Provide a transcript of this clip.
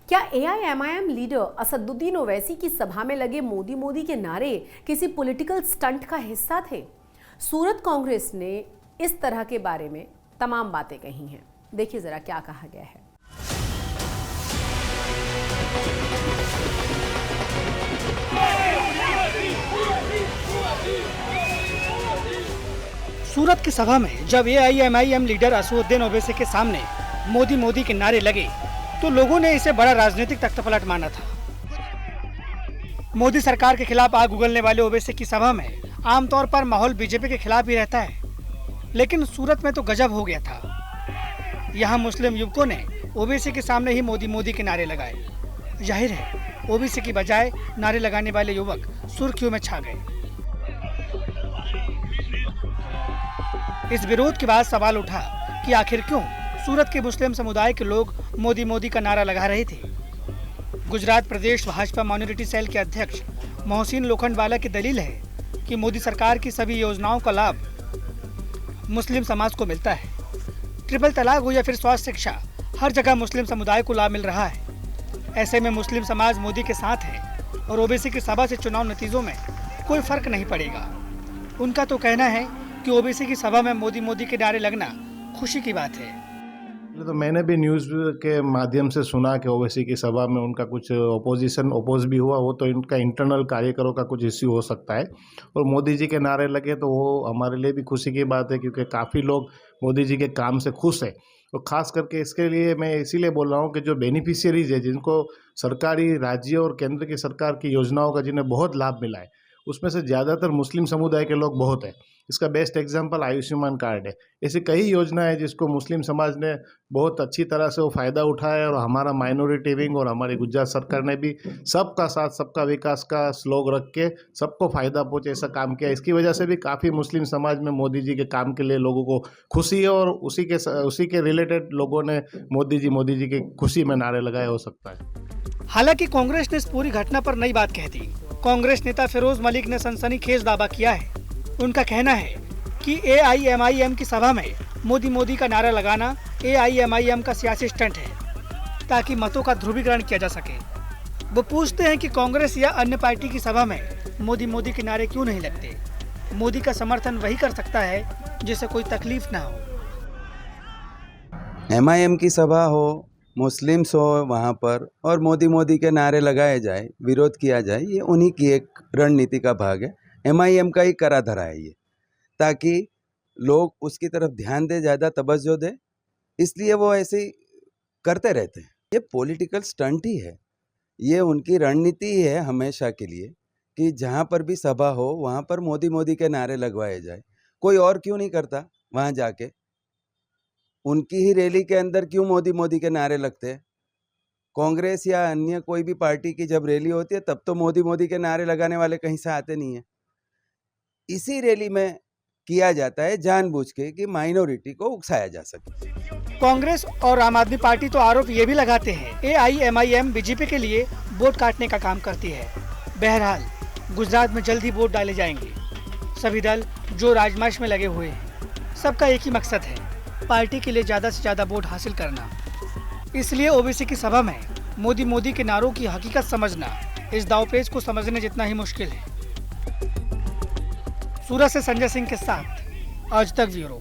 क्या AIMIM leader Asaduddin Owaisi की सभा में लगे मोदी मोदी के नारे किसी पॉलिटिकल स्टंट का हिस्सा थे? सूरत कांग्रेस ने इस तरह के बारे में तमाम बातें कही हैं। देखिए जरा क्या कहा गया है। सूरत की सभा में जब एआईएमआईएम लीडर असदुद्दीन ओवैसी के सामने मोदी मोदी के नारे लगे तो लोगों ने इसे बड़ा राजनीतिक तख्तापलट माना था। मोदी सरकार के खिलाफ आग उगलने वाले ओवैसी की सभा में आमतौर पर माहौल बीजेपी के खिलाफ ही रहता है, लेकिन सूरत में तो गजब हो गया था। यहाँ मुस्लिम युवकों ने ओवैसी के सामने ही मोदी मोदी के नारे लगाए। जाहिर है ओवैसी की बजाय नारे लगाने वाले युवक सुर्खियों में छा गए। इस विरोध के बाद सवाल उठा कि आखिर क्यों सूरत के मुस्लिम समुदाय के लोग मोदी मोदी का नारा लगा रहे थे। गुजरात प्रदेश भाजपा माइनॉरिटी सेल के अध्यक्ष मोहसिन लोखंडवाला की दलील है कि मोदी सरकार की सभी योजनाओं का लाभ मुस्लिम समाज को मिलता है। ट्रिपल तलाक हो या फिर स्वास्थ्य शिक्षा, हर जगह मुस्लिम समुदाय को लाभ मिल रहा है। ऐसे में मुस्लिम समाज मोदी के साथ है और ओवैसी की सभा से चुनाव नतीजों में कोई फर्क नहीं पड़ेगा। उनका तो कहना है कि ओवैसी की सभा में मोदी मोदी के नारे लगना खुशी की बात है। तो मैंने भी न्यूज़ के माध्यम से सुना कि ओवैसी की सभा में उनका कुछ अपोज भी हुआ। वो तो इनका इंटरनल कार्यकरों का कुछ इश्यू हो सकता है, और मोदी जी के नारे लगे तो वो हमारे लिए भी खुशी की बात है, क्योंकि काफ़ी लोग मोदी जी के काम से खुश है। तो खास करके इसके लिए मैं इसीलिए बोल रहा हूँ कि जो बेनिफिशियरीज है, जिनको सरकारी राज्य और केंद्र की सरकार की योजनाओं का जिन्हें बहुत लाभ मिला है, उसमें से ज़्यादातर मुस्लिम समुदाय के लोग बहुत हैं। इसका बेस्ट एग्जांपल आयुष्मान कार्ड है। ऐसी कई योजनाएं हैं जिसको मुस्लिम समाज ने बहुत अच्छी तरह से वो फ़ायदा उठाया है, और हमारा माइनॉरिटी विंग और हमारी गुजरात सरकार ने भी सबका साथ सबका विकास का स्लोग रख के सबको फ़ायदा पहुँचे ऐसा काम किया। इसकी वजह से भी काफ़ी मुस्लिम समाज में मोदी जी के काम के लिए लोगों को खुशी है, और उसी के रिलेटेड लोगों ने मोदी जी की खुशी में नारे लगाए हो सकता है। हालांकि कांग्रेस ने इस पूरी घटना पर नई बात कह दी। कांग्रेस नेता फिरोज मलिक ने सनसनीखेज दावा किया है। उनका कहना है कि एआईएमआईएम की सभा में मोदी मोदी का नारा लगाना एआईएमआईएम का सियासी स्टंट है, ताकि मतों का ध्रुवीकरण किया जा सके। वो पूछते हैं कि कांग्रेस या अन्य पार्टी की सभा में मोदी मोदी के नारे क्यों नहीं लगते। मोदी का समर्थन वही कर सकता है जिसे कोई तकलीफ ना हो। एमआईएम की सभा हो, मुस्लिम्स हो वहाँ पर, और मोदी मोदी के नारे लगाए जाए, विरोध किया जाए, ये उन्हीं की एक रणनीति का भाग है। एमआईएम का ही करा धरा है ये, ताकि लोग उसकी तरफ ध्यान दे, ज़्यादा तवज्जो दे, इसलिए वो ऐसे ही करते रहते हैं। ये पॉलिटिकल स्टंट ही है, ये उनकी रणनीति ही है हमेशा के लिए कि जहाँ पर भी सभा हो वहाँ पर मोदी मोदी के नारे लगवाए जाए। कोई और क्यों नहीं करता वहाँ जाके? उनकी ही रैली के अंदर क्यों मोदी मोदी के नारे लगते हैं? कांग्रेस या अन्य कोई भी पार्टी की जब रैली होती है तब तो मोदी मोदी के नारे लगाने वाले कहीं से आते नहीं है। इसी रैली में किया जाता है जानबूझ के कि माइनॉरिटी को उकसाया जा सके। कांग्रेस और आम आदमी पार्टी तो आरोप ये भी लगाते हैं एआईएमआईएम बीजेपी के लिए वोट काटने का काम करती है। बहरहाल गुजरात में जल्द ही वोट डाले जाएंगे। सभी दल जो राजमार्च में लगे हुए हैं, सबका एक ही मकसद है, पार्टी के लिए ज्यादा से ज्यादा वोट हासिल करना। इसलिए ओवैसी की सभा में मोदी मोदी के नारों की हकीकत समझना इस दांवपेच को समझने जितना ही मुश्किल है। सूरत से संजय सिंह के साथ आज तक ब्यूरो।